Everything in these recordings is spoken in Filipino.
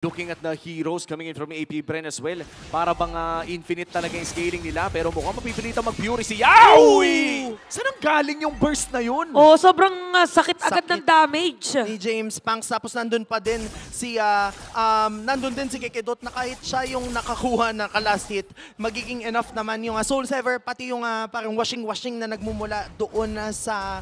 Looking at the heroes coming in from AP Bren as well. Para bang infinite talaga yung scaling nila. Pero mukhang mapipilitan mag-Fury si Yawi! Saan ang galing yung burst na yun? Oh, sobrang sakit agad ng damage. Ni James Panks. Tapos nandun pa din si Kekedot na kahit siya yung nakakuha na ka-last hit, magiging enough naman yung Soul Sever, pati yung parang washing na nagmumula doon sa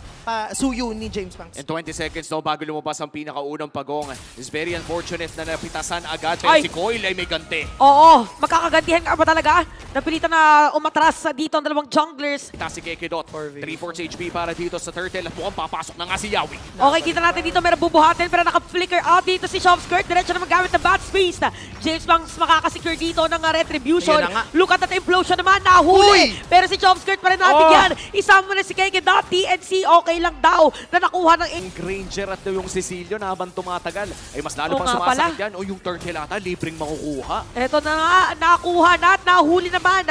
suyo ni James Panks. In 20 seconds no, bago lumabas ang pinakaunang pagong. It's very unfortunate na napitasan agad. Pero si Coil ay may ganti. Oo, magkakagantihan ka ba talaga? Napilitan na umatras dito ang dalawang junglers. Kita si Kekedot. 3-4 HP para dito sa Turtle. At mukhang papasok na nga si Yawi. Okay, kita natin dito meron bubuhatin pero naka-flicker out dito si Shopskirt. Diretso na magamit ng bat space. James Banks makakasecure dito ng Retribution. Look at that implosion naman, nahuli. Pero si Shopskirt pa rin natin yan. Isama na si Kekedot. TNC okay lang daw na nakuha ng Granger at yung Cecilio na habang tumatagal ay mas lalo pang sumasakit yan. O yung Turtle ata, libreng makukuha. Eto na nga, nakuha na at nahuli naman.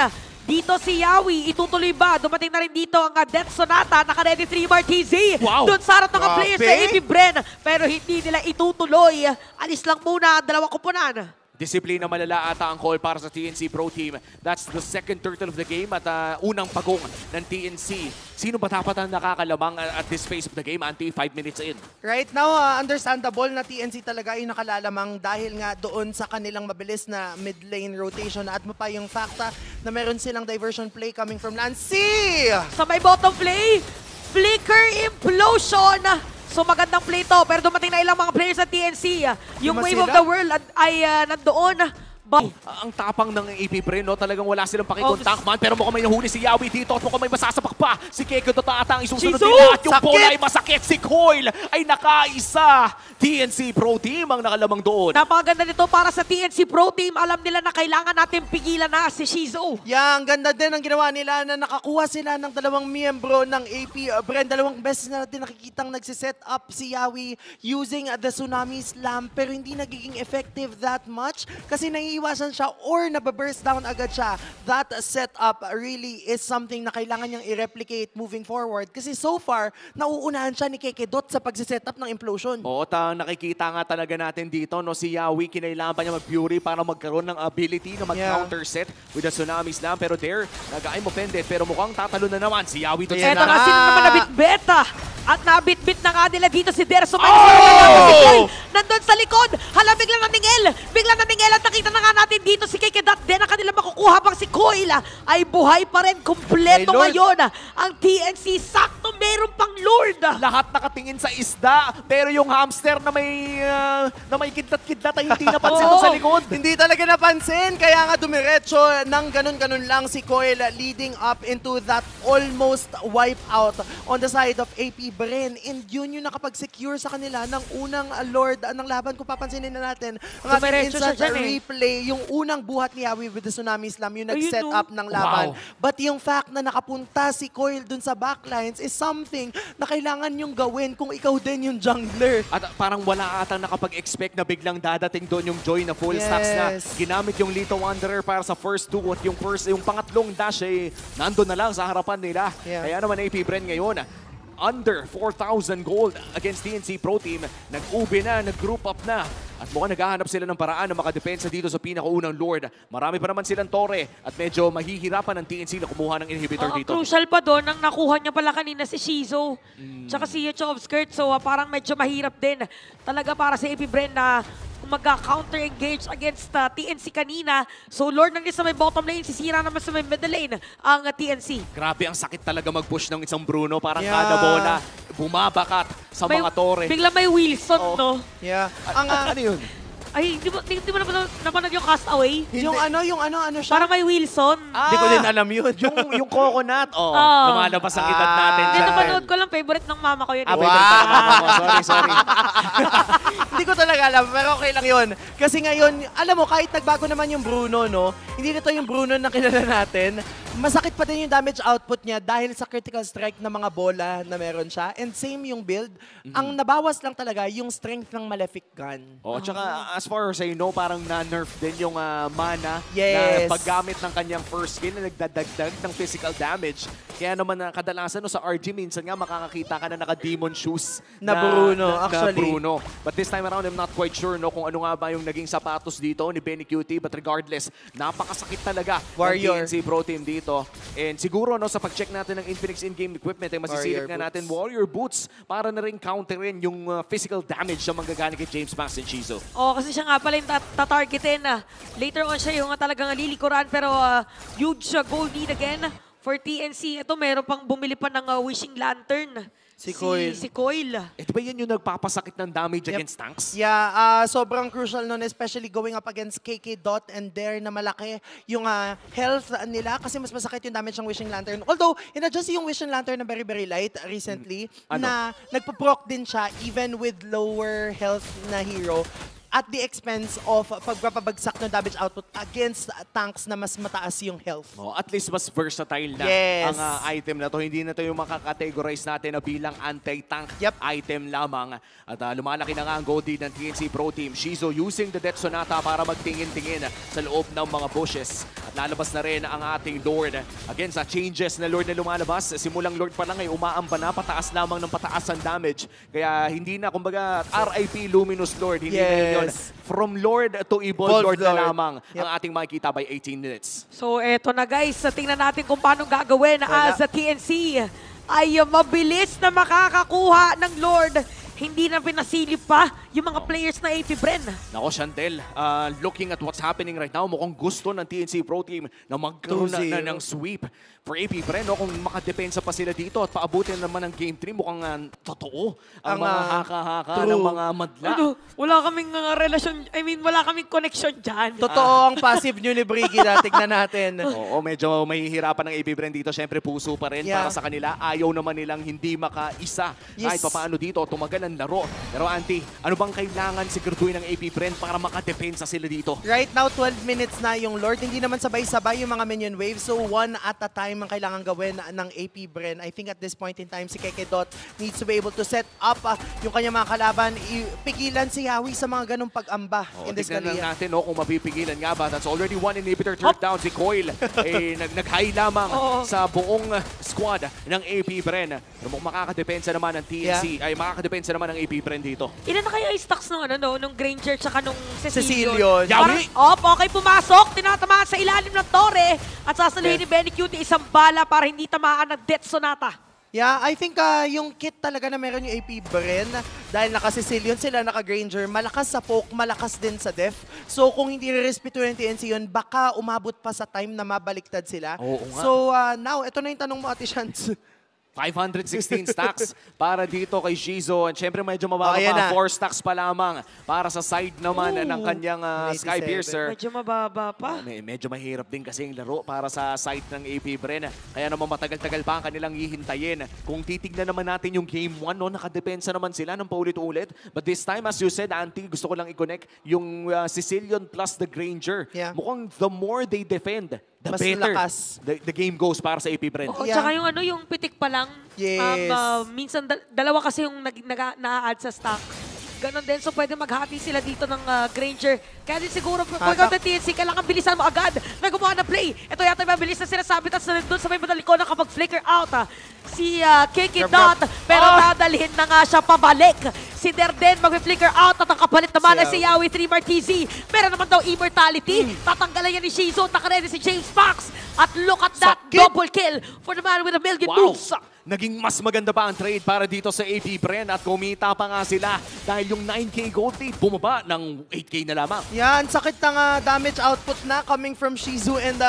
Dito si Yawi, itutuloy ba? Dumating na rin dito ang Death Sonata, naka-ready 3-bar TZ. Wow! Doon sa harap ng players sa AP Bren, pero hindi nila itutuloy. Alis lang muna ang dalawang kupunan. Disiplina malala ata ang call para sa TNC Pro Team. That's the second turtle of the game at unang pagong ng TNC. Sino ba dapat ang nakakalamang at this phase of the game, Anti? 5 minutes in. Right now, understandable na TNC talaga ay nakalalamang dahil nga doon sa kanilang mabilis na mid lane rotation at mo pa yung fakta na meron silang diversion play coming from Lancy! Sa may bottom play, Flicker Implosion. So magandang play to, pero dumating na ilang mga players sa TNC. Yung Wave of the World ay nandoon. Ang tapang ng AP Bren, no? Talagang wala silang pakikontak man, pero mukhang may nahuli si Yawi dito at mukhang may masasapak pa. Si Kekedot ata ang isusunod nila at yung bola ay masakit. Si Coil ay nakaisa. TNC Pro Team ang nakalamang doon. Napakaganda nito para sa TNC Pro Team. Alam nila na kailangan natin pigilan na si Shizo. Yeah, ang ganda din ang ginawa nila na nakakuha sila ng dalawang miyembro ng AP Bren. Dalawang beses na natin nakikitang nagsiset up si Yawi using the Tsunami Slam, pero hindi nagiging effective that much kasi naiiwasan siya or nababurst down agad siya. That setup really is something na kailangan niyang i-replicate moving forward kasi so far, nauunahan siya ni Kekedot sa pagsiset up ng implosion. Oo, nakikita nga talaga natin dito, no, si Yawi, kinailangan pa niya mag-Fury para magkaroon ng ability na mag-counter set with the Tsunami Slam. Pero there, nag-I'm offended. Pero mukhang tatalo na naman si Yawi. Eto na, sino naman nabit-bet? At nabit-bit na nga nila dito si Derso. Nandun sa likod. Hala, biglang naningil. Biglang naningil at nakita na nga natin dito si Kekedot. Then ang kanila makukuha pang si Coil ay buhay pa rin. Kompleto ngayon. Ang TNC, sakto meron pang Lord. Lahat nakatingin sa isda. Pero yung hamster na may kidlat-kidlat ay hindi napansin sa likod. Hindi talaga napansin. Kaya nga dumiretso ng ganun-ganun lang si Coil leading up into that almost wipe out on the side of AP Bren. And yun yung nakapag-secure sa kanila ng unang Lord ng laban. Kung papansinin na natin ang ating insert replay, yung unang buhat ni Yawi with the Tsunami Slam, yung nag-set up ng laban. But yung fact na nakapunta si Coil dun sa backlines is something na kailangan yung gawin kung ikaw din yung jungler. At parang wala atang nakapag-expect na biglang dadating doon yung Joy na full stacks na ginamit yung Little Wanderer para sa first two at yung pangatlong dash ay nandun na lang sa harapan nila. Kaya naman AP Bren ngayon, under 4,000 gold against TNC Pro Team. Nag-ubi na, nag-group up na. At mukhang naghahanap sila ng paraan na makadepensa dito sa pinakaunang Lord. Marami pa naman silang Torre at medyo mahihirapan ng TNC na kumuha ng inhibitor dito. Ang crucial pa doon, ang nakuha niya pala kanina si Shizo. Tsaka si Shopskirt. So parang medyo mahirap din talaga para sa AP Bren na mag-counter-engage against TNC kanina. So Lord nang sa may bottom lane, sisira naman sa may middle lane ang TNC. Grabe, ang sakit talaga mag-push ng isang Bruno. Parang kada bola, bumabakat sa mga Torre. Bigla may Wilson, no? Yeah. Ano yun? Ay, di mo napanood yung Castaway? Yung ano siya? Parang may Wilson. Hindi ko din alam yun. yung coconut. Lumalabas ang edad natin. Hindi, napanood ko lang. Favorite ng mama ko yun. Sorry. Hindi ko talaga alam, pero okay lang yun. Kasi ngayon, alam mo, kahit nagbago naman yung Bruno, no? Hindi na to yung Bruno na kilala natin. masakit pa din yung damage output niya dahil sa critical strike na mga bola na meron siya. And same yung build. Ang nabawas lang talaga yung strength ng Malefic Gun. Oh, tsaka as far as I know, parang na-nerf din yung mana Yes. na paggamit ng kanyang first skill na nagdadagdag ng physical damage. Kaya naman kadalasan no, sa RG minsan nga makakakita ka na naka-demon shoes Na Bruno, actually. Bruno. But this time around, I'm not quite sure no, kung ano nga ba yung naging sapatos dito ni Benny QT. But regardless, napakasakit talaga Warrior. ng TNC Pro Team dito. And siguro no, sa pag-check natin ng Infinix in-game equipment, ay masisilip Warrior nga natin boots. Warrior Boots para na rin counterin yung physical damage na manggagaling kay James Max and Shizo. Oo, kasi siya nga pala yung tatargetin. Later on siya yung talagang lilikuran, pero huge goal lead again for TNC. Ito, meron pang bumili pa ng Wishing Lantern. Si Coil. Si Coil. Ito ba yan yung nagpapasakit ng damage Yep. against tanks? Yeah, sobrang crucial nun, especially going up against KK Dot and Dare na malaki yung health nila kasi mas masakit yung damage ng Wishing Lantern. Although, in-adjust yung Wishing Lantern na very, very light recently na nagpo-proc din siya even with lower health na hero at the expense of pagpapabagsak ng damage output against tanks na mas mataas yung health. Oh, at least mas versatile na Yes. ang item na to. Hindi na to yung makakategorize natin na bilang anti-tank item lamang. At lumalaki na nga ang gold lead ng TNC Pro Team. Shizo using the Death Sonata para magtingin-tingin sa loob ng mga bushes. At lalabas na rin ang ating Lord. Again, sa changes na Lord na lumalabas, simulang Lord pa lang ay umaamba na, pataas lamang ng pataas ang damage. Kaya hindi na, kumbaga, RIP Luminous Lord. Hindi na yun. From Lord to Evolved Lord na lamang ang ating makikita by 18 minutes. So eto na guys, tingnan natin kung paano gagawin as a TNC ay mabilis na makakakuha ng Lord. Hindi na pinasilip pa yung mga players na AP Bren. Nako, Chantel, looking at what's happening right now, mukhang gusto ng TNC Pro Team na magkaroon na ng sweep for AP Bren. No? Kung makadepensa pa sila dito at paabutin naman ng Game 3, mukhang totoo ang mga haka-haka ng mga madla. Ano, wala kaming relasyon, I mean, wala kaming connection dyan. Totoo ang passive nyo ni Briggy na tignan natin. Oo, medyo mahihirapan ng AP Bren dito. Siyempre, puso pa rin para sa kanila. Ayaw naman nilang hindi makaisa. Kahit papaano dito, tumagal ang laro. Pero Auntie, ano bang kailangan siguraduhin ng AP Bren para makadepensa sila dito? Right now, 12 minutes na yung Lord. Hindi naman sabay-sabay yung mga minion waves. So, one at a time ang kailangan gawin ng AP Bren. I think at this point in time, si Keke Dot needs to be able to set up yung kanyang mga kalaban. Pigilan si Yawi sa mga ganong pag-amba in this tignan Gallia. lang natin kung mapipigilan nga ba. That's already one inhibitor third down. Si Coil nag-high lamang sa buong squad ng AP Bren. Pero makakadepensa naman ng TNC, ay makakadepensa naman ng AP Bren dito. Ilan na kaya stocks ng nung Granger tsaka nung Cecilion. Parang, okay, pumasok, tinatamaan sa ilalim ng tore at sasaluhin ni Benny Cutie isang bala para hindi tamaan ng Death Sonata. Yeah, I think yung kit talaga na meron yung AP Bren dahil naka-Cecilion sila, naka-Granger, malakas sa poke, malakas din sa def. So kung hindi re-respeto ng TNC yun, baka umabot pa sa time na mabaliktad sila. Oo nga. So now, ito na yung tanong mo, Ate Shantz. 516 stacks para dito kay Shizo. And syempre medyo mababa Ayan pa. na. 4 stacks pa lamang para sa side naman ng kanyang Sky 97. Piercer. Medyo mababa pa. Medyo mahirap din kasi yung laro para sa side ng AP Bren. Kaya naman matagal-tagal pa ang kanilang hihintayin. Kung titignan naman natin yung Game 1, no, nakadepensa naman sila ng paulit-ulit. But this time, as you said, Auntie, gusto ko lang i-connect yung Cecilion plus the Granger. Yeah. Mukhang the more they defend, the Mas better lakas. the game goes para sa AP Bren. Oo, Yeah. tsaka yung pitik pa lang. Yes. Minsan dalawa kasi yung na-add sa stock. Ganon din, so pwede maghati sila dito ng Granger. Kaya din siguro, pag ng TNC, kailangan bilisan mo agad na gumawa ng play. Ito yata yung mabilis na sinasabi, tapos doon sa may madaliko na kapag flicker out si Keke Dot, pero dadalhin na nga siya pabalik. Si Derden mag-flicker out at ang kapalit naman ay si Yawi 3 Martizi. Meron naman daw immortality. Tatanggalan yan ni Shizo, nakaredy si James Fox. At look at that double kill for the man with a million moves. Naging mas maganda pa ang trade para dito sa AP Bren at kumita pa nga sila dahil yung 9K gold lead bumaba ng 8K na lamang. Yan, sakit ng damage output na coming from Shizu and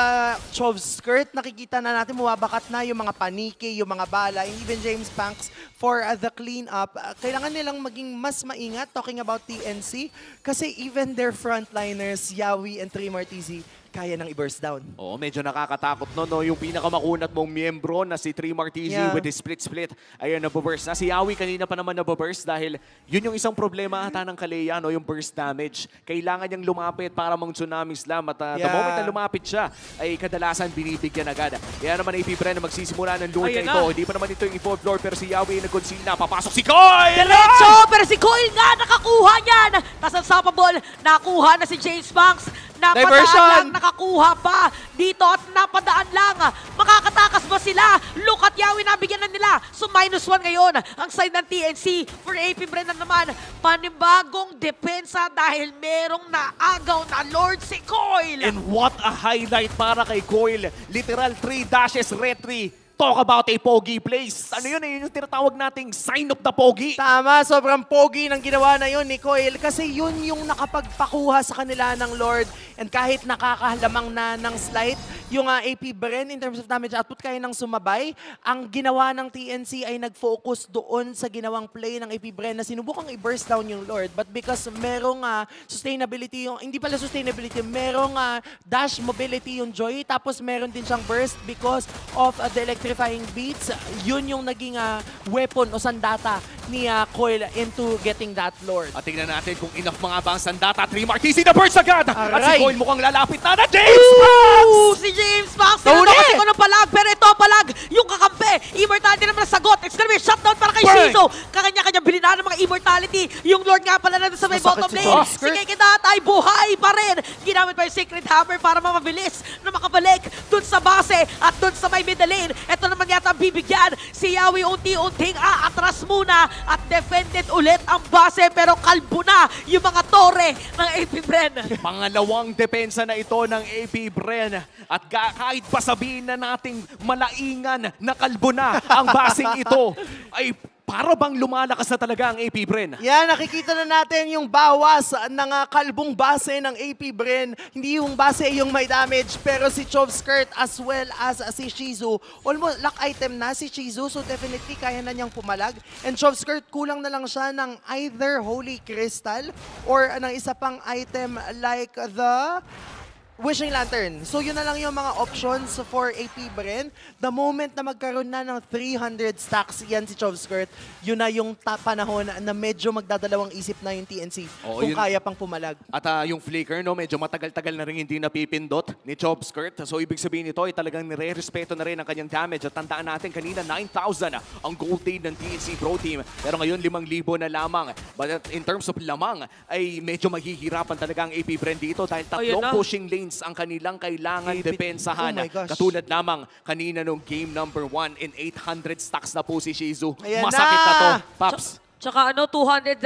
Chov's skirt. Nakikita na natin bumabakat na yung mga paniki, yung mga bala, and even James Banks for the cleanup. Kailangan nilang maging mas maingat talking about TNC kasi even their frontliners, Yawi and 3 Martizi, kaya nang i-burst down. Oo, medyo nakakatakot no. Yung pinakamakunat mong miyembro na si Tree Martizi with his split. Ayun, nababurst na. Si Yawi kanina pa naman nababurst dahil yun yung isang problema ata ng Kalea, no? Yung burst damage. Kailangan niyang lumapit para mang tsunami slam at the moment na lumapit siya, ay kadalasan binibigyan agad. Kaya naman AP Bren na magsisimula ng lure na ito. Hindi pa naman ito yung evolved lord pero si Yawi ay nag-conceal na. Papasok si Coil! Diretso! Pero si Coil nga nakakuha niyan! Tas unstoppable, nakuha na si James Banks. Napadaan lang, nakakuha pa dito at napadaan lang. Makakatakas ba sila? Look at Yawi, nabigyan na nila. So -1 ngayon ang side ng TNC. For AP Brennan naman, panibagong depensa dahil merong naagaw na Lord si Coil. And what a highlight para kay Coil. Literal 3 dashes retry. Talk about a pogi place. Ano yun? Yun yung tinatawag nating sign of the pogi. Tama, sobrang pogi ng ginawa na yun ni Coil kasi yun yung nakapagpakuha sa kanila ng Lord. And kahit nakakahalamang na ng slight, yung AP Bren in terms of damage output kaya nang sumabay. Ang ginawa ng TNC ay nag-focus doon sa ginawang play ng AP Bren na sinubukang i-burst down yung Lord. But because merong sustainability, yung, hindi pala sustainability, merong dash mobility yung Joy. Tapos meron din siyang burst because of the electrifying beats. Yun yung naging weapon o sandata ni Coil into getting that Lord. At tingnan natin kung enough mga ba ang sandata. Tree Martizi na burst agad! Aray. At si Coil mukhang lalapit na James Banks! Si James Banks! Sinunod ko ng palag, pero ito palag yung kakampi. Immortality naman ang sagot. It's gonna be a shutdown para kay Shizu. Kakanya-kanya bilina ng mga immortality. Yung Lord nga pala na sa may bottom lane. Si Kekedat ay buhay pa rin. Ginamit pa yung Secret Hammer para mabilis na makabalik dun sa base at dun sa may middle lane. Ito naman yata ang bibigyan. Si Yawi unti-unting aatras muna at defended ulit ang base pero kalbo na yung mga tore ng AP Bren. Pangalawang depensa na ito ng AP Bren. At kahit pa sabihin na nating malaingan na kalbo na ang basing ito, ay para bang lumalakas na talaga ang AP Bren? Yan, nakikita na natin yung bawas ng kalbong base ng AP Bren. Hindi yung base yung may damage, pero si Chove Skirt as well as si Shizu, almost lock item na si Shizu, so definitely kaya na niyang pumalag. And Chove Skirt, kulang na lang siya ng either Holy Crystal or ng isa pang item like the Wishing Lantern. So yun na lang yung mga options for AP Bren. The moment na magkaroon na ng 300 stacks yan si Chove Skirt, yun na yung panahon na medyo magdadalawang isip na yung TNC kung kaya pang pumalag. At yung flicker, no, medyo matagal-tagal na rin hindi napipindot ni Chove Skirt. So ibig sabihin nito ay talagang nire-respeto na rin ang kanyang damage. At tandaan natin kanina 9,000 ang gold lead ng TNC Pro Team. Pero ngayon 5,000 na lamang. But in terms of lamang, ay medyo maghihirapan talaga ang AP Bren dito dahil tatlong pushing lanes ang kanilang kailangan depensahan. Katulad lamang kanina nung game number 1 in 800 stacks na po si Shizu. Masakit na to, Paps. Tsaka 278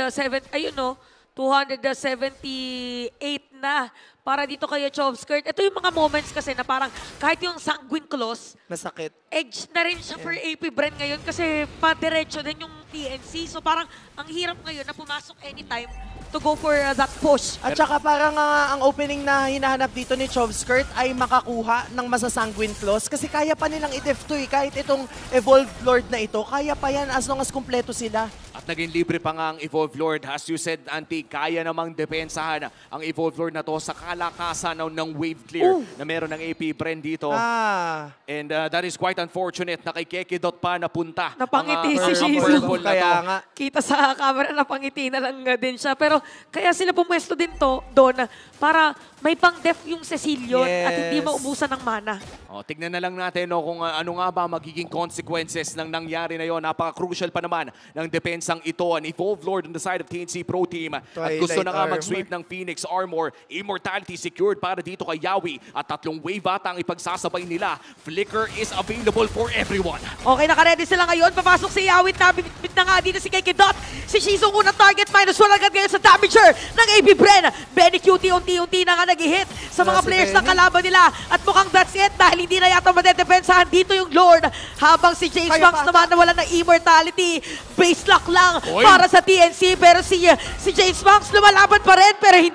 na para dito kay Chove Skirt. Ito yung mga moments kasi na parang kahit yung Sanguine Claws, masakit. Edge na rin siya for AP Bren ngayon kasi pa-diretso din yung TNC. So parang ang hirap ngayon na pumasok anytime to go for that push. At saka parang ang opening na hinahanap dito ni Chove Skirt ay makakuha ng masasanguine claws kasi kaya pa nilang i-def to eh. Kahit itong Evolved Lord na ito, kaya pa yan as long as kumpleto sila. At naging libre pa nga ang Evolved Lord. As you said, Auntie, kaya namang depensahan ang Evolved Lord na to sa kalakasan ng wave clear na meron ng AP Bren dito. And that is quite unfortunate na kay Kekedot pa napunta. Napangiti si Shizu. Kaya nga. Kita sa camera, napangiti na lang din siya. Pero kaya sila pumwesto din to doon para may pang-def yung Cecilion at hindi maubusan ng mana. Tignan na lang natin kung ano nga ba magiging consequences ng nangyari na yon. Napaka-crucial pa naman ng depensang ito. An Evolved Lord on the side of TNC Pro Team. At gusto na nga mag-sweep ng Phoenix Armor. Immortality secured para dito kay Yawi. At 3 wave ata ang ipagsasabay nila. Flicker is available for everyone. Okay, naka-ready sila ngayon. Papasok si Yawi. Nabibit na nga dito si Kekedot. Si Shizu unang target. -1 agad ngayon sa damager ng AP Bren. Benny Cutie unti-unti na nga nag-hit sa mga players na kalaban nila. At mukhang that's it dahil hindi na yata madedepensahan dito yung Lord. Habang si James Banks naman nawala ng immortality. Base lock lang para sa TNC. Pero si James Banks lumalaban pa rin pero hindi